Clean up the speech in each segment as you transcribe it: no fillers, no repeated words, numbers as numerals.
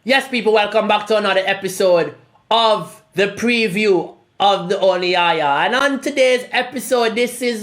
Yes, people, welcome back to another episode of the preview of the Only Aya. And on today's episode,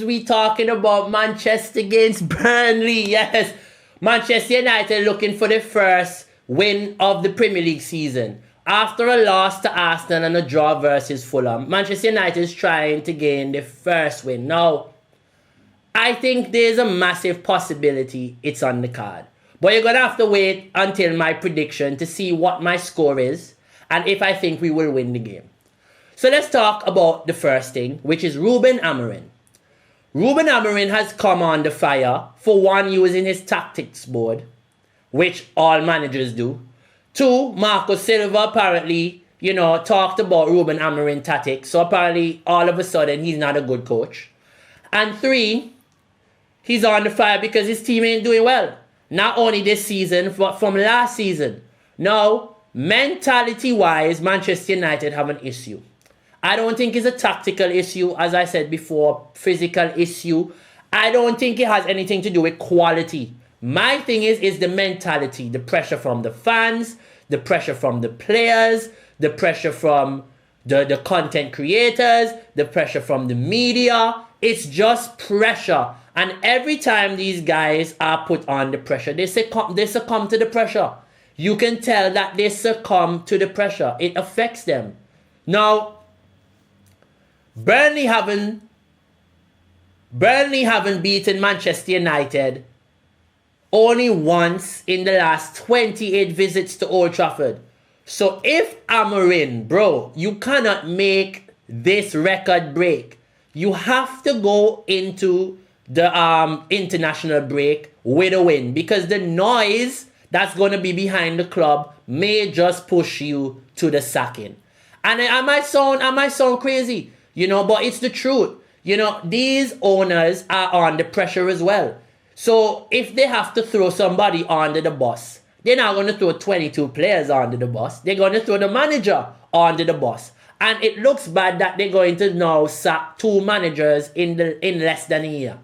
we talking about Manchester against Burnley. Yes, Manchester United looking for the first win of the Premier League season. After a loss to Arsenal and a draw versus Fulham, Manchester United is trying to gain the first win. Now, I think there's a massive possibility it's on the card. But you're going to have to wait until my prediction to see what my score is and if I think we will win the game. So let's talk about the first thing, which is Rúben Amorim. Rúben Amorim has come on the fire, for one, using his tactics board, which all managers do. Two, Marco Silva apparently, talked about Rúben Amorim tactics. So apparently, all of a sudden, he's not a good coach. And three, he's on the fire because his team ain't doing well. Not only this season, but from last season. Now, mentality-wise, Manchester United have an issue. I don't think it's a tactical issue, as I said before, physical issue. I don't think it has anything to do with quality. My thing is the mentality, the pressure from the fans, the pressure from the players, the pressure from the content creators, the pressure from the media. It's just pressure. And every time these guys are put on the pressure, they succumb to the pressure. You can tell that they succumb to the pressure. It affects them. Now, Burnley haven't beaten Manchester United only once in the last 28 visits to Old Trafford. So if Amorim, bro, you cannot make this record break. You have to go into the international break with a win, because the noise that's going to be behind the club may just push you to the sacking. And I might sound crazy, but it's the truth. These owners are under pressure as well. So if they have to throw somebody under the bus, they're not going to throw 22 players under the bus. They're going to throw the manager under the bus. And it looks bad that they're going to now sack two managers in less than a year.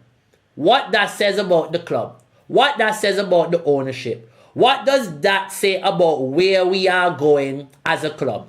What that says about the club, what that says about the ownership, what does that say about where we are going as a club?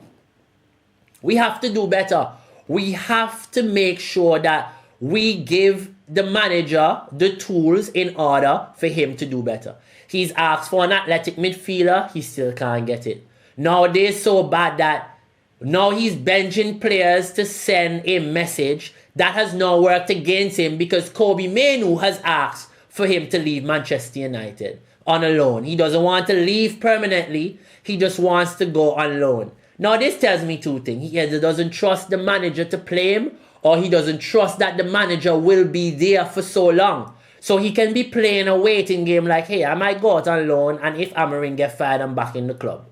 We have to do better. We have to make sure that we give the manager the tools in order for him to do better. He's asked for an athletic midfielder, he still can't get it. Nowadays, so bad that now he's benching players to send a message that has now worked against him, because Kobbie Mainoo has asked for him to leave Manchester United on a loan. He doesn't want to leave permanently. He just wants to go on loan. Now, this tells me two things. He either doesn't trust the manager to play him, or he doesn't trust that the manager will be there for so long. So he can be playing a waiting game like, hey, I might go out on loan, and if Amorim gets fired, I'm back in the club.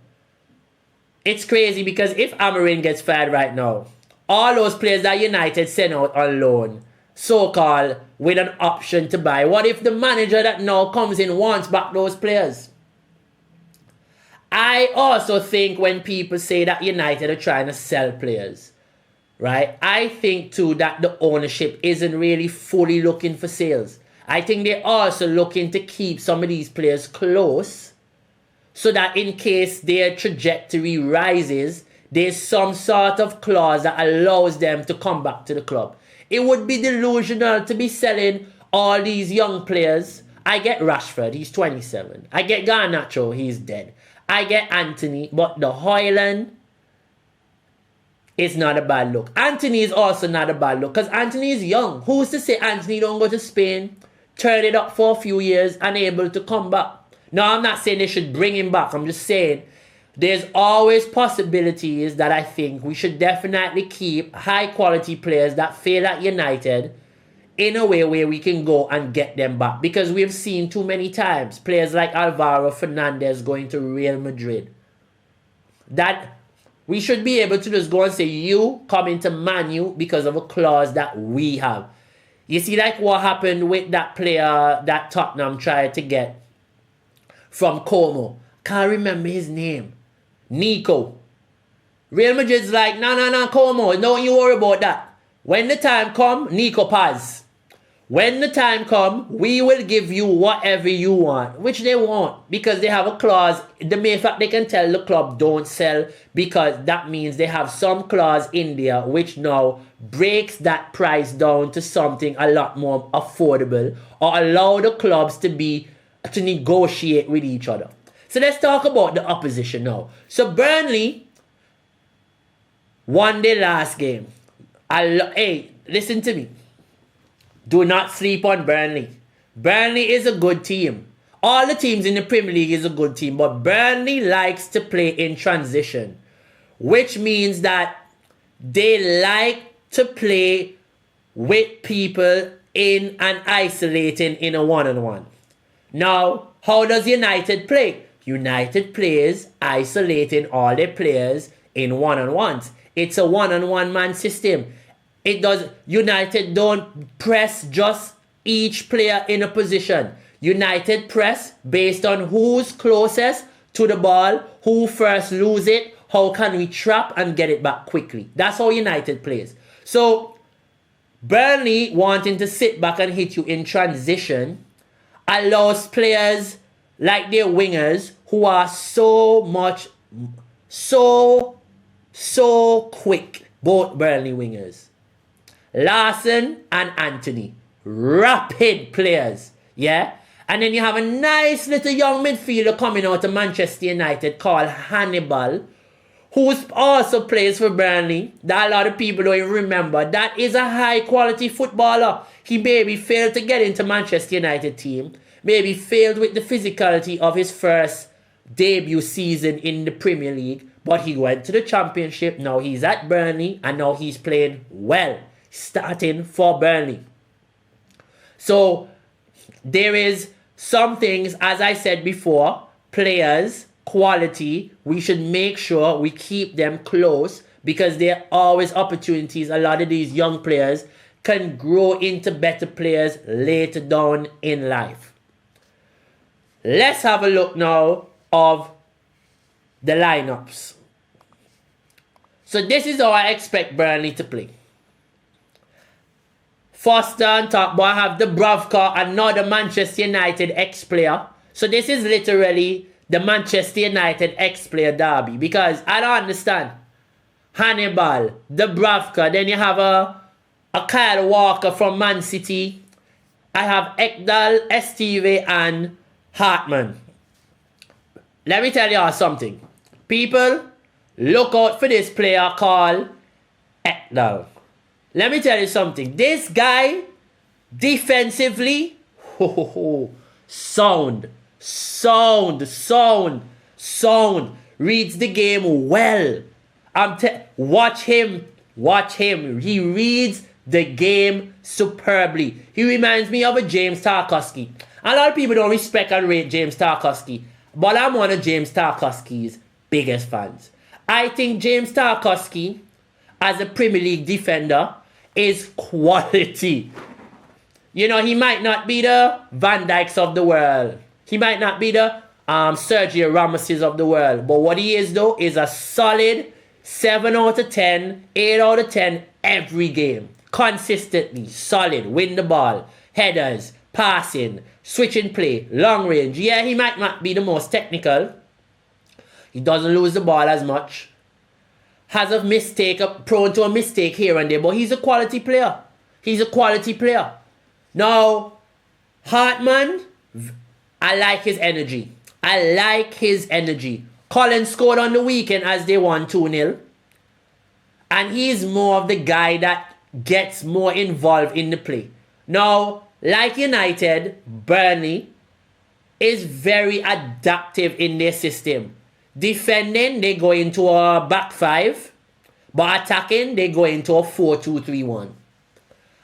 It's crazy, because if Amorim gets fired right now, all those players that United sent out on loan, so-called, with an option to buy, what if the manager that now comes in wants back those players? I also think when people say that United are trying to sell players, right? I think too that the ownership isn't really fully looking for sales. I think they're also looking to keep some of these players close, so that in case their trajectory rises, there's some sort of clause that allows them to come back to the club. It would be delusional to be selling all these young players. I get Rashford, he's 27. I get Garnacho, he's dead. I get Anthony, but the Højlund is not a bad look. Anthony is also not a bad look, because Anthony is young. Who's to say Anthony don't go to Spain, turn it up for a few years, and able to come back? No, I'm not saying they should bring him back. I'm just saying there's always possibilities that I think we should definitely keep high quality players that fail at United in a way where we can go and get them back. Because we've seen too many times players like Bruno Fernandes going to Real Madrid. That we should be able to just go and say, you come into Man U because of a clause that we have. You see, like what happened with that player that Tottenham tried to get from Como. Can't remember his name. Nico. Real Madrid's like, no, Como, don't you worry about that. When the time come, Nico pass. When the time comes, we will give you whatever you want, which they won't, because they have a clause. The mere fact they can tell the club don't sell, because that means they have some clause in there which now breaks that price down to something a lot more affordable, or allow the clubs to negotiate with each other. So let's talk about the opposition now. So Burnley won their last game. Hey, listen to me. Do not sleep on Burnley. Burnley is a good team. All the teams in the Premier League is a good team, but Burnley likes to play in transition, which means that they like to play with people in and isolating in a one-on-one. Now, how does United play? United plays isolating all their players in one-on-ones. It's a one-on-one man system. United don't press just each player in a position. United press based on who's closest to the ball, who first lose it, how can we trap and get it back quickly. That's how United plays. So, Burnley wanting to sit back and hit you in transition allows players like their wingers who are so quick, both Burnley wingers. Larson and Anthony, rapid players, yeah? And then you have a nice little young midfielder coming out of Manchester United called Hannibal, who also plays for Burnley, that a lot of people don't even remember. That is a high-quality footballer. He maybe failed to get into Manchester United team, maybe failed with the physicality of his first debut season in the Premier League, but he went to the Championship. Now he's at Burnley, and now he's playing well, starting for Burnley. So there is some things, as I said before, players, quality, we should make sure we keep them close, because there are always opportunities. A lot of these young players can grow into better players later down in life. Let's have a look now of the lineups. So this is how I expect Burnley to play. Foster on top, but I have the Bravka, another Manchester United ex-player. So this is literally the Manchester United ex-player derby, because I don't understand. Hannibal, the Bravka, then you have a Kyle Walker from Man City. I have Ekdal, Esteve, and Hartman. Let me tell y'all something. People, look out for this player called Ekdal. Let me tell you something. This guy, defensively, sound. Reads the game well. Watch him. He reads the game superbly. He reminds me of a James Tarkowski. A lot of people don't respect and rate James Tarkowski, but I'm one of James Tarkowski's biggest fans. I think James Tarkowski, as a Premier League defender, is quality. You know, he might not be the Van Dijks of the world. He might not be the Sergio Ramoses of the world. But what he is, though, is a solid 7 out of 10, 8 out of 10 every game. Consistently, solid, win the ball, headers, passing, switching play, long range. Yeah, he might not be the most technical. He doesn't lose the ball as much. Has a mistake, prone to a mistake here and there, but he's a quality player. Now, Hartman, I like his energy. Collins scored on the weekend as they won 2-0. And he's more of the guy that gets more involved in the play. Now, like United, Burnley is very adaptive in their system. Defending, they go into a back 5. But attacking, they go into a 4-2-3-1.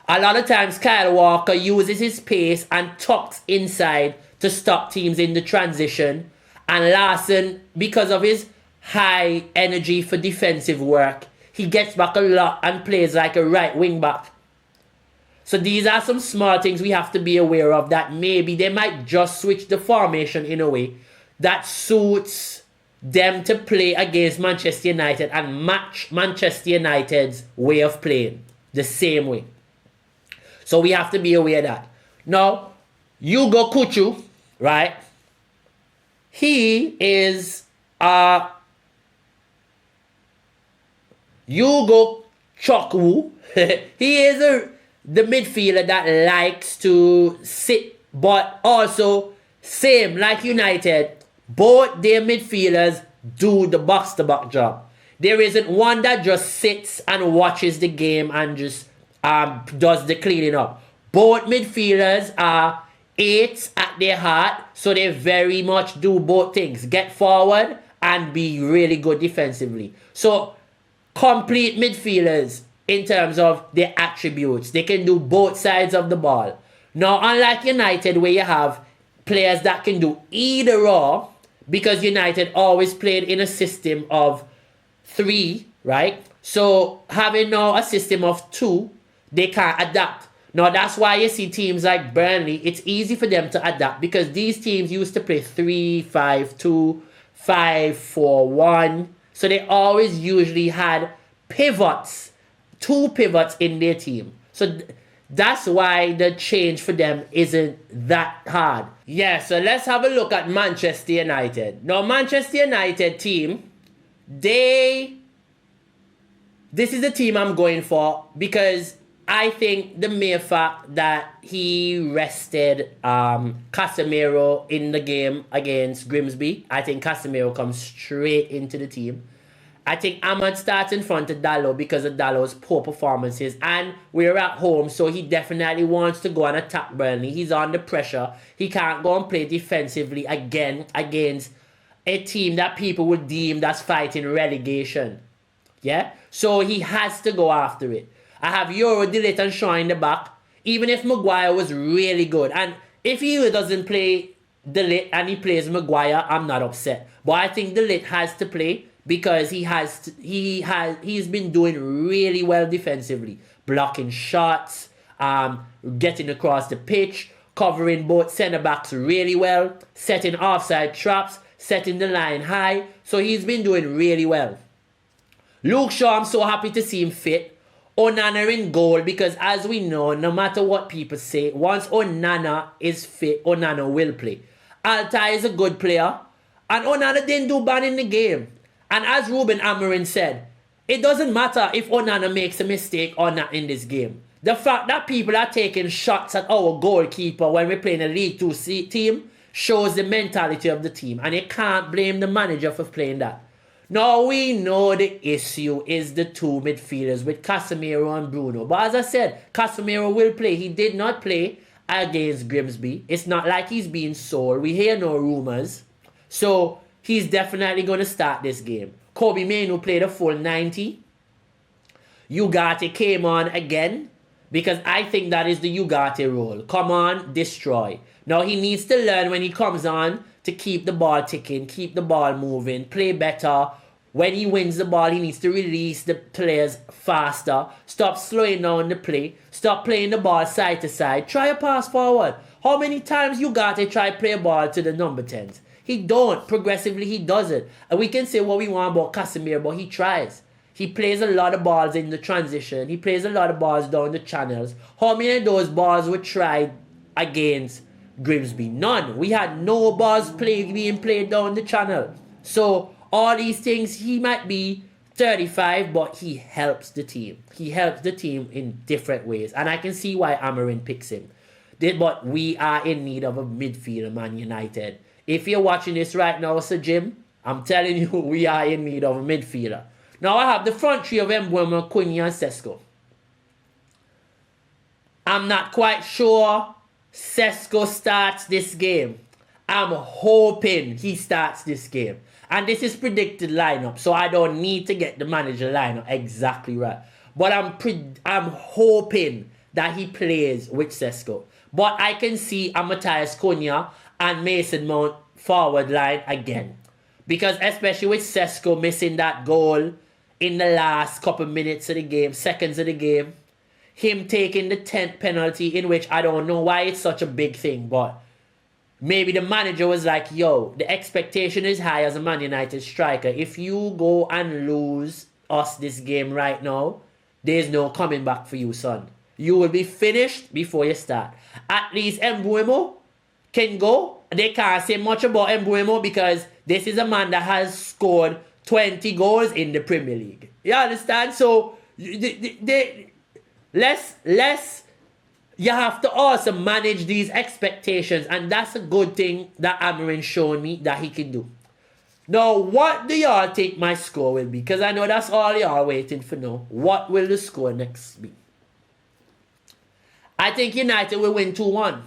A lot of times, Kyle Walker uses his pace and tucks inside to stop teams in the transition. And Larson, because of his high energy for defensive work, he gets back a lot and plays like a right wing back. So these are some small things we have to be aware of, that maybe they might just switch the formation in a way that suits them to play against Manchester United and match Manchester United's way of playing the same way. So we have to be aware of that. Now, Hugo Kuchu, right? He is Hugo Chokwu. He is the midfielder that likes to sit, but also same like United. Both their midfielders do the box-to-box job. There isn't one that just sits and watches the game and just does the cleaning up. Both midfielders are eights at their heart, so they very much do both things. Get forward and be really good defensively. So, complete midfielders in terms of their attributes. They can do both sides of the ball. Now, unlike United, where you have players that can do either or, because United always played in a system of 3, right? So, having now a system of 2, they can't adapt. Now, that's why you see teams like Burnley, it's easy for them to adapt because these teams used to play 3-5-2, 5-4-1. So they always usually had pivots, 2 pivots in their team. So that's why the change for them isn't that hard. Yeah, so let's have a look at Manchester United. Now, Manchester United team, this is the team I'm going for because I think the mere fact that he rested Casemiro in the game against Grimsby, I think Casemiro comes straight into the team. I think Ahmad starts in front of Dalot because of Dalot's poor performances, and we're at home, so he definitely wants to go and attack Burnley. He's under pressure. He can't go and play defensively again against a team that people would deem that's fighting relegation. Yeah? So he has to go after it. I have Euro, Delete, and Shaw in the back. Even if Maguire was really good. And if he doesn't play Delete and he plays Maguire, I'm not upset. But I think Delete has to play because he's been doing really well defensively. Blocking shots, getting across the pitch, covering both centre-backs really well, setting offside traps, setting the line high. So he's been doing really well. Luke Shaw, I'm so happy to see him fit. Onana in goal because as we know, no matter what people say, once Onana is fit, Onana will play. Altai is a good player and Onana didn't do bad in the game. And as Rúben Amorim said, it doesn't matter if Onana makes a mistake or not in this game. The fact that people are taking shots at our goalkeeper when we're playing a League 2 team shows the mentality of the team and you can't blame the manager for playing that. Now we know the issue is the 2 midfielders with Casemiro and Bruno. But as I said, Casemiro will play. He did not play against Grimsby. It's not like he's being sold. We hear no rumors. So he's definitely going to start this game. Kobbie Mainoo played a full 90. Ugarte came on again because I think that is the Ugarte role. Come on, destroy. Now he needs to learn when he comes on to keep the ball ticking, keep the ball moving, play better. When he wins the ball, he needs to release the players faster. Stop slowing down the play. Stop playing the ball side to side. Try a pass forward. How many times you got to try play a ball to the number 10s? He don't. Progressively, he does it. And we can say what we want about Casemiro, but he tries. He plays a lot of balls in the transition. He plays a lot of balls down the channels. How many of those balls were tried against Grimsby? None. We had no balls being played down the channel. So all these things, he might be 35, but he helps the team. He helps the team in different ways. And I can see why Amorim picks him. But we are in need of a midfielder, Man United. If you're watching this right now, Sir Jim, I'm telling you, we are in need of a midfielder. Now I have the front three of Mbeumo, Cunha, and Sesko. I'm not quite sure Sesko starts this game. I'm hoping he starts this game. And this is predicted lineup, so I don't need to get the manager lineup exactly right. But I'm hoping that he plays with Sesko. But I can see a Matthias Cunha and Mason Mount forward line again. Because especially with Sesko missing that goal in the last couple minutes of the game, seconds of the game, him taking the 10th penalty, in which I don't know why it's such a big thing, but maybe the manager was like, yo, the expectation is high as a Man United striker. If you go and lose us this game right now, there's no coming back for you, son. You will be finished before you start. At least Mbeumo can go. They can't say much about Mbeumo because this is a man that has scored 20 goals in the Premier League. You understand? So less you have to also manage these expectations, and that's a good thing that Amorim showing me that he can do. Now, what do y'all think my score will be? Because I know that's all y'all waiting for now. What will the score next be? I think United will win 2-1.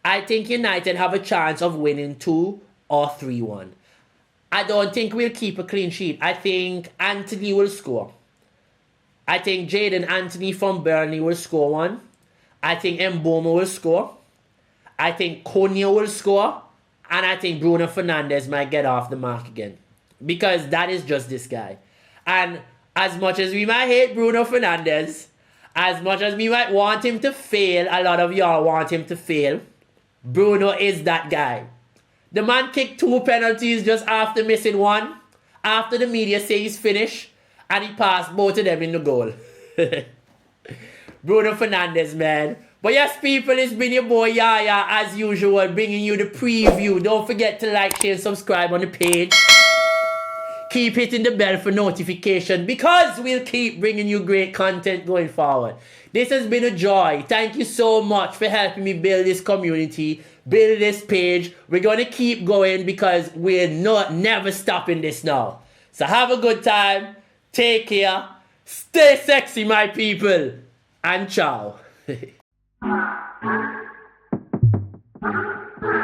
I think United have a chance of winning 2 or 3-1. I don't think we'll keep a clean sheet. I think Anthony will score. I think Jaden Anthony from Burnley will score 1. I think Mbeumo will score. I think Konya will score. And I think Bruno Fernandes might get off the mark again. Because that is just this guy. And as much as we might hate Bruno Fernandes, as much as we might want him to fail, a lot of y'all want him to fail, Bruno is that guy. The man kicked 2 penalties just after missing 1. After the media say he's finished. And he passed both of them in the goal. Bruno Fernandes, man. But yes, people, it's been your boy Yaya, as usual, bringing you the preview. Don't forget to like, share, and subscribe on the page. Keep hitting the bell for notification because we'll keep bringing you great content going forward. This has been a joy. Thank you so much for helping me build this community, build this page. We're going to keep going because we're never stopping this now. So have a good time. Take care. Stay sexy, my people. And ciao.